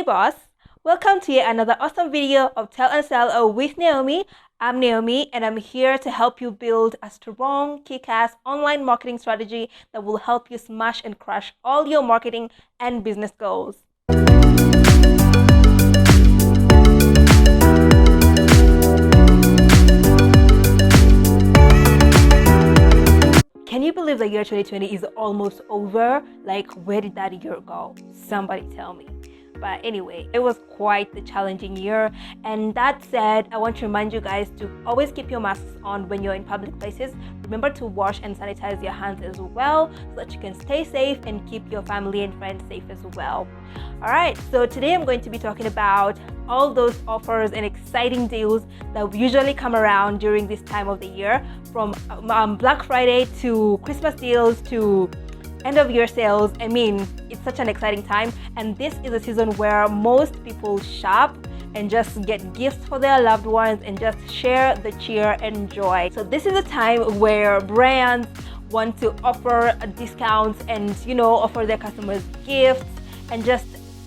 boss, welcome to yet another awesome video of Tell and Sell with Naomi. I'm Naomi and I'm here to help you build a strong, kick-ass online marketing strategy that will help you smash and crush all your marketing and business goals. Can you believe the year 2020 is almost over? Like, where did that year go? Somebody tell me. But anyway, it was quite the challenging year. And that said, I want to remind you guys to always keep your masks on when you're in public places. Remember to wash and sanitize your hands as well so that you can stay safe and keep your family and friends safe as well. All right, so today I'm going to be talking about all those offers and exciting deals that usually come around during this time of the year, from Black Friday to Christmas deals to end of year sales. I mean, it's such an exciting time, and this is a season where most people shop and just get gifts for their loved ones and just share the cheer and joy. So this is a time where brands want to offer discounts and offer their customers gifts and just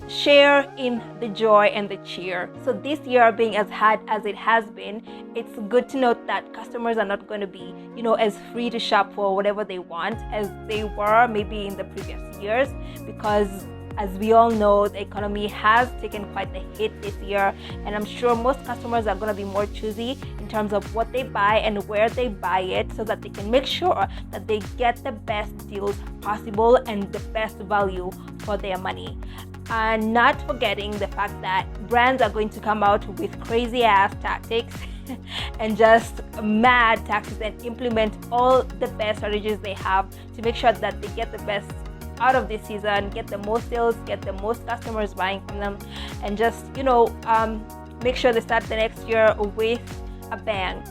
share in the joy and the cheer. So this year being as hard as it has been, it's good to note that customers are not going to be as free to shop for whatever they want as they were maybe in the previous years, because as we all know, the economy has taken quite the hit this year, and I'm sure most customers are going to be more choosy in terms of what they buy and where they buy it, so that they can make sure that they get the best deals possible and the best value for their money. And not forgetting the fact that brands are going to come out with crazy ass tactics and just mad tactics and implement all the best strategies they have to make sure that they get the best out of this season, get the most sales, get the most customers buying from them, and just make sure they start the next year with a bang.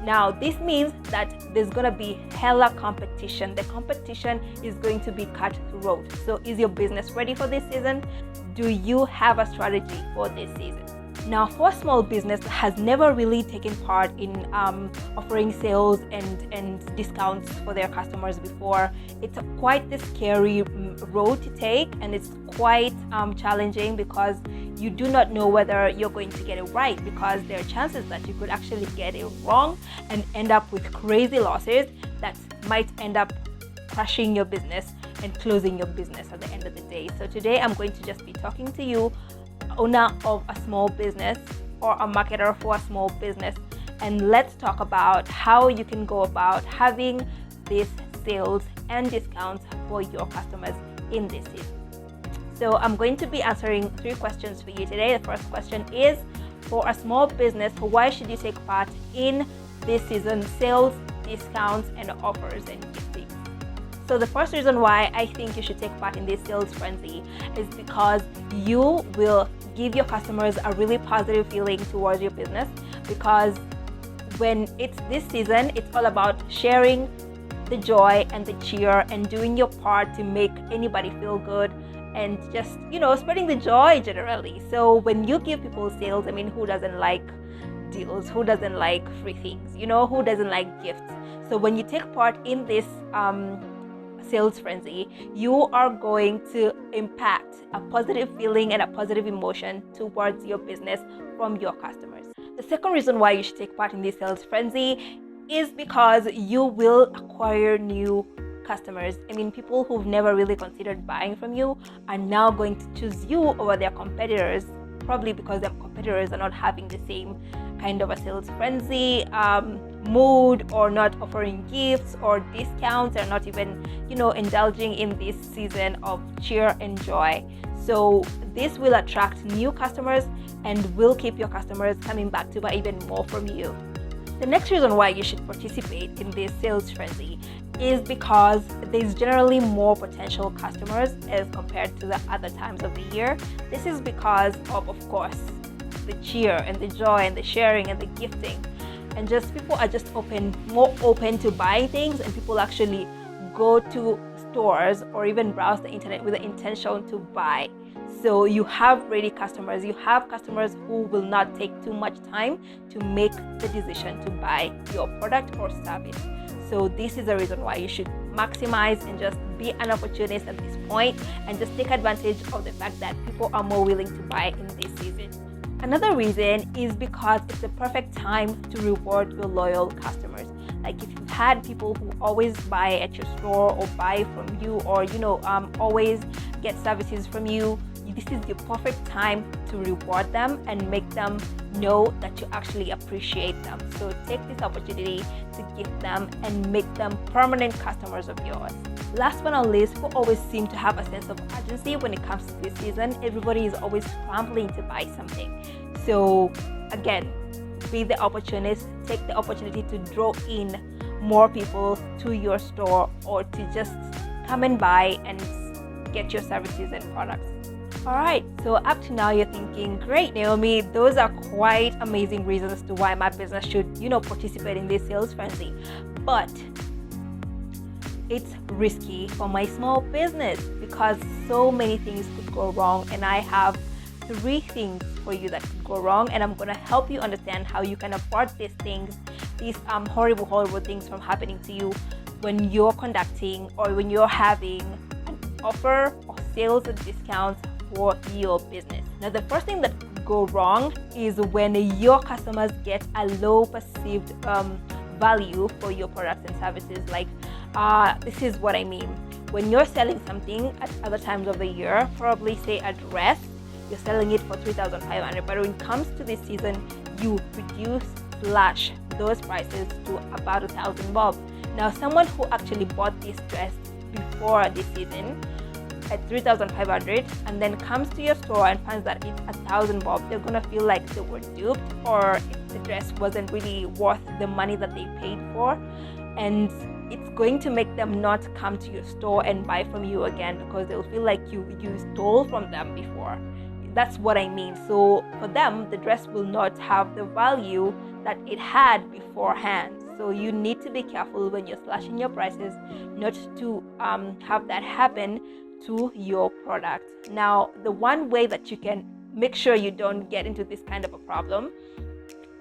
Now this means that there's gonna be hella competition. The competition is going to be cutthroat. So is your business ready for this season? Do you have a strategy for this season? Now, for a small business that has never really taken part in offering sales and discounts for their customers before, it's quite the scary road to take, and it's quite challenging because you do not know whether you're going to get it right, because there are chances that you could actually get it wrong and end up with crazy losses that might end up crushing your business and closing your business at the end of the day. So today I'm going to just be talking to you, owner of a small business or a marketer for a small business, and let's talk about how you can go about having these sales and discounts for your customers in this season. So I'm going to be answering 3 questions for you today. The first question is, for a small business, why should you take part in this season sales, discounts, and offers and gifting? So the first reason why I think you should take part in this sales frenzy is because you will give your customers a really positive feeling towards your business, because when it's this season, it's all about sharing the joy and the cheer and doing your part to make anybody feel good and just spreading the joy generally. So when you give people sales, I mean, who doesn't like deals? Who doesn't like free things? Who doesn't like gifts? So when you take part in this sales frenzy, you are going to impact a positive feeling and a positive emotion towards your business from your customers. The second reason why you should take part in this sales frenzy is because you will acquire new customers. I mean, people who've never really considered buying from you are now going to choose you over their competitors, probably because their competitors are not having the same kind of a sales frenzy mood, or not offering gifts or discounts, or not even indulging in this season of cheer and joy. So this will attract new customers and will keep your customers coming back to buy even more from you. The next reason why you should participate in this sales frenzy is because there's generally more potential customers as compared to the other times of the year. This is because of course, the cheer and the joy and the sharing and the gifting, and just people are just more open to buying things, and people actually go to stores or even browse the internet with the intention to buy. So you have ready customers. You have customers who will not take too much time to make the decision to buy your product or service. So this is the reason why you should maximize and just be an opportunist at this point and just take advantage of the fact that people are more willing to buy in this season. Another reason is because it's the perfect time to reward your loyal customers. Like if you've had people who always buy at your store or buy from you, or always get services from you, this is the perfect time to reward them and make them know that you actually appreciate them. So take this opportunity to gift them and make them permanent customers of yours. Last but not least, people always seem to have a sense of urgency when it comes to this season. Everybody is always scrambling to buy something. So again, be the opportunist. Take the opportunity to draw in more people to your store, or to just come and buy and get your services and products. Alright, so up to now you're thinking, great Naomi, those are quite amazing reasons to why my business should, participate in this sales frenzy. But it's risky for my small business because so many things could go wrong, and I have 3 things for you that could go wrong, and I'm going to help you understand how you can avoid these horrible things from happening to you when you're conducting or when you're having an offer or sales and discounts for your business. Now, the first thing that could go wrong is when your customers get a low perceived value for your products and services. Like, this is what I mean. When you're selling something at other times of the year, probably say a dress, you're selling it for $3,500, but when it comes to this season, you slash those prices to about $1,000 bob. Now, someone who actually bought this dress before this season at $3,500 and then comes to your store and finds that it's $1,000 bob, they're gonna feel like they were duped, or the dress wasn't really worth the money that they paid for, and it's going to make them not come to your store and buy from you again because they'll feel like you stole from them before. That's what I mean. So for them, the dress will not have the value that it had beforehand. So you need to be careful when you're slashing your prices not to have that happen to your product. Now, the one way that you can make sure you don't get into this kind of a problem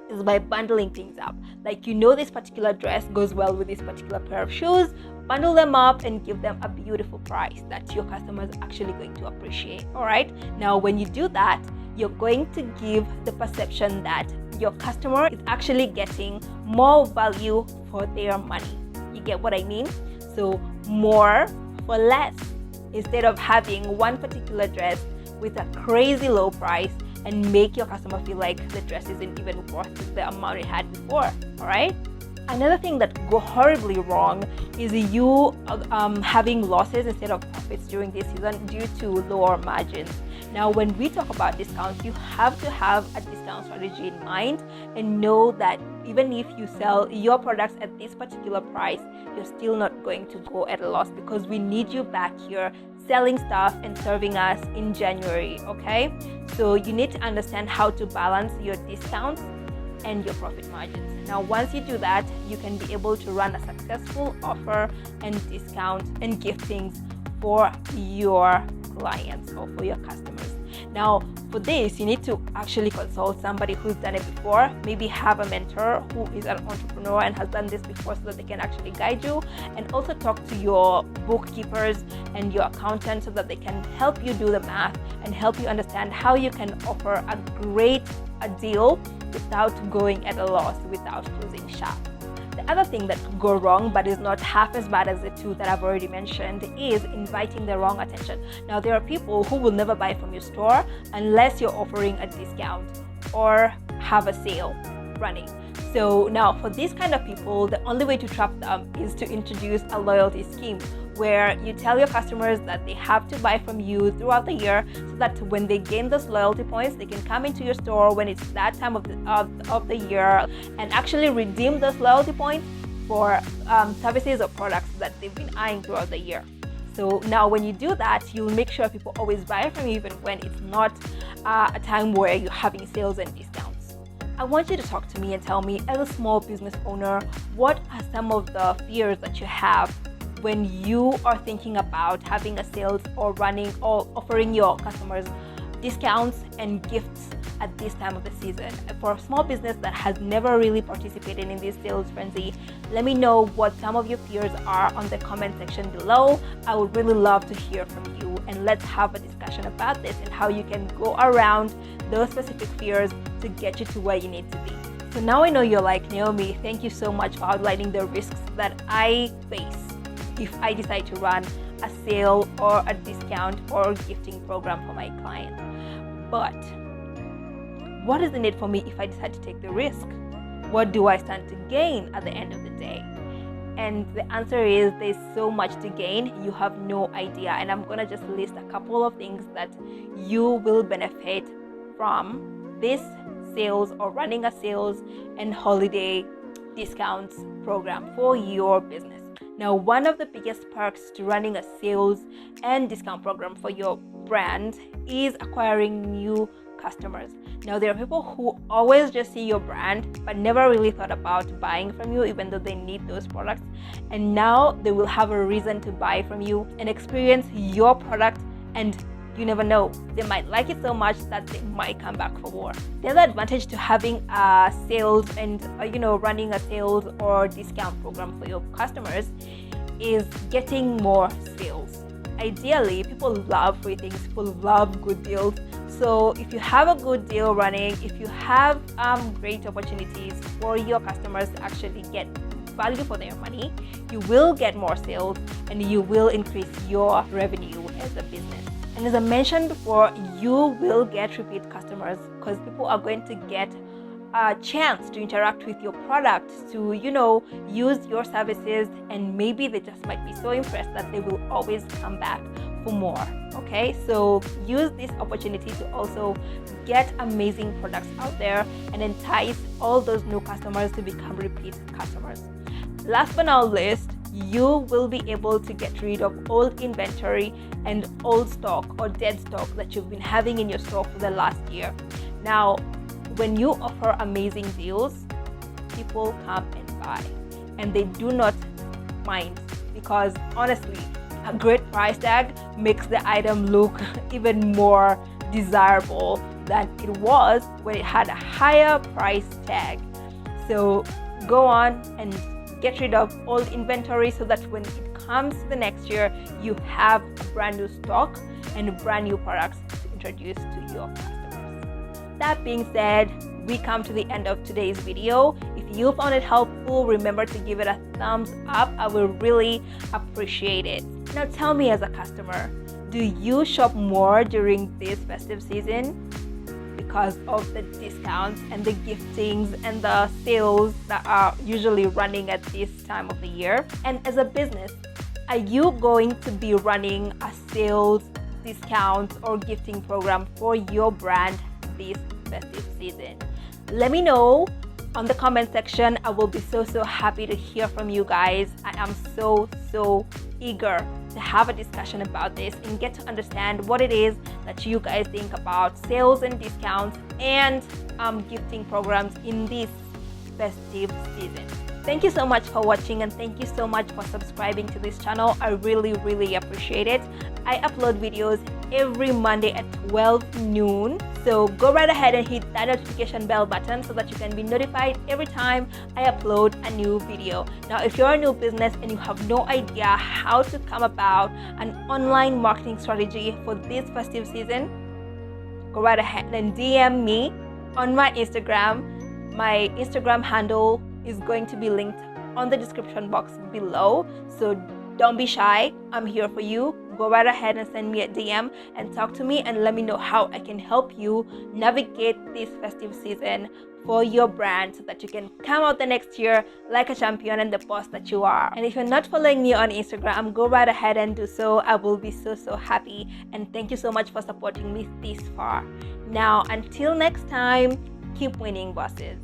is by bundling things up. Like, this particular dress goes well with this particular pair of shoes, bundle them up and give them a beautiful price that your customers are actually going to appreciate. All right, now when you do that, you're going to give the perception that your customer is actually getting more value for their money. You get what I mean? So more for less, instead of having one particular dress with a crazy low price and make your customer feel like the dress isn't even worth the amount it had before. All right. Another thing that could go horribly wrong is you having losses instead of profits during this season due to lower margins. Now, when we talk about discounts, you have to have a discount strategy in mind and know that even if you sell your products at this particular price, you're still not going to go at a loss because we need you back here selling stuff and serving us in January, okay? So you need to understand how to balance your discounts and your profit margins. Now, once you do that, you can be able to run a successful offer and discount and giftings for your clients or for your customers. Now, for this, you need to actually consult somebody who's done it before. Maybe have a mentor who is an entrepreneur and has done this before so that they can actually guide you, and also talk to your bookkeepers and your accountants so that they can help you do the math and help you understand how you can offer a great deal without going at a loss, without losing shop. The other thing that could go wrong, but is not half as bad as the two that I've already mentioned, is inviting the wrong attention. Now, there are people who will never buy from your store unless you're offering a discount or have a sale running. So now, for these kind of people, the only way to trap them is to introduce a loyalty scheme where you tell your customers that they have to buy from you throughout the year so that when they gain those loyalty points, they can come into your store when it's that time of the year and actually redeem those loyalty points for services or products that they've been eyeing throughout the year. So now when you do that, you'll make sure people always buy from you even when it's not a time where you're having sales and discounts. I want you to talk to me and tell me, as a small business owner, what are some of the fears that you have when you are thinking about having a sales or running or offering your customers discounts and gifts at this time of the season. For a small business that has never really participated in this sales frenzy, let me know what some of your fears are on the comment section below. I would really love to hear from you, and let's have a discussion about this and how you can go around those specific fears to get you to where you need to be. So now I know you're like, Naomi, thank you so much for outlining the risks that I face if I decide to run a sale or a discount or gifting program for my client. But what is in it for me if I decide to take the risk? What do I stand to gain at the end of the day? And the answer is there's so much to gain, you have no idea. And I'm gonna just list a couple of things that you will benefit from this sales or running a sales and holiday discounts program for your business. Now, one of the biggest perks to running a sales and discount program for your brand is acquiring new customers. Now, there are people who always just see your brand but never really thought about buying from you, even though they need those products. And now they will have a reason to buy from you and experience your product, and you never know, they might like it so much that they might come back for more. The other advantage to having a sales and running a sales or discount program for your customers is getting more sales. Ideally, people love free things, people love good deals. So if you have a good deal running, if you have great opportunities for your customers to actually get value for their money, you will get more sales and you will increase your revenue as a business. And as I mentioned before, you will get repeat customers because people are going to get a chance to interact with your product, to use your services, and maybe they just might be so impressed that they will always come back for more. Okay, so use this opportunity to also get amazing products out there and entice all those new customers to become repeat customers. Last but not least, you will be able to get rid of old inventory and old stock or dead stock that you've been having in your store for the last year. Now, when you offer amazing deals, people come and buy, and they do not mind, because honestly, a great price tag makes the item look even more desirable than it was when it had a higher price tag. So go on and get rid of old inventory so that when it comes to the next year, you have a brand new stock and brand new products to introduce to your customers. That being said, we come to the end of today's video. If you found it helpful, remember to give it a thumbs up. I will really appreciate it. Now tell me, as a customer, do you shop more during this festive season because of the discounts and the giftings and the sales that are usually running at this time of the year? And as a business, are you going to be running a sales, discount, or gifting program for your brand this festive season? Let me know on the comment section. I will be so happy to hear from you guys. I am so eager to have a discussion about this and get to understand what it is that you guys think about sales and discounts and gifting programs in this festive season. Thank you so much for watching, and thank you so much for subscribing to this channel. I really appreciate it. I upload videos every Monday at 12 noon. So go right ahead and hit that notification bell button so that you can be notified every time I upload a new video. Now, if you're a new business and you have no idea how to come about an online marketing strategy for this festive season, go right ahead and DM me on my Instagram. My Instagram handle is going to be linked on the description box below. So don't be shy. I'm here for you. Go right ahead and send me a DM and talk to me and let me know how I can help you navigate this festive season for your brand so that you can come out the next year like a champion and the boss that you are. And if you're not following me on Instagram, go right ahead and do so. I will be so happy, and thank you so much for supporting me this far. Now, until next time, keep winning, bosses.